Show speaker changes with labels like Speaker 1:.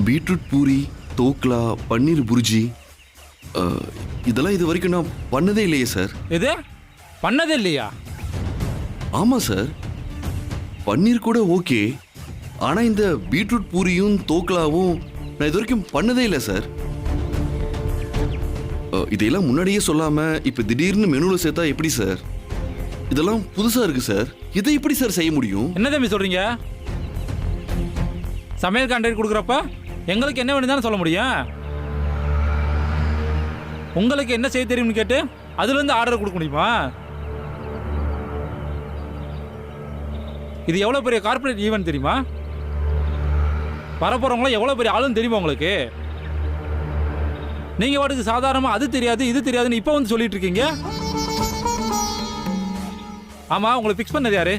Speaker 1: Beetroot puri, dhokla, பன்னீர் புர்ஜி, இதெல்லாம் இது வரைக்கும் நான் பண்ணதே இல்லையே சார்.
Speaker 2: எது பண்ணதே இல்லையா?
Speaker 1: ஆமாம் சார், பன்னீர் கூட ஓகே, ஆனால் இந்த பீட்ரூட் பூரியும் தோக்லாவும் நான் இது வரைக்கும் பண்ணதே இல்லை சார். இதையெல்லாம் முன்னாடியே சொல்லாமல் இப்போ திடீர்னு மெனுவில் சேர்த்தா எப்படி சார்? இதெல்லாம் புதுசாக இருக்கு சார். இதை எப்படி சார் செய்ய முடியும்?
Speaker 2: என்ன தம்பி சொல்கிறீங்க? சமையல் கான்ட்ராக்ட் கொடுக்குறப்ப எங்களுக்கு என்ன வேணும் சொல்ல முடியும். உங்களுக்கு என்ன செய்ய தெரியும்னு கேட்டு அதுலேருந்து ஆர்டர் கொடுக்க முடியுமா? இது எவ்வளோ பெரிய கார்ப்பரேட் ஈவென்ட் தெரியுமா? வரப்போகிறவங்களாம் எவ்வளோ பெரிய ஆளுன்னு தெரியுமா உங்களுக்கு? நீங்கள் வாட்டுக்கு சாதாரணமாக அது தெரியாது இது தெரியாதுன்னு இப்போ வந்து சொல்லிட்டு இருக்கீங்க. ஆமாம், உங்களை ஃபிக்ஸ் பண்ணது யாரு?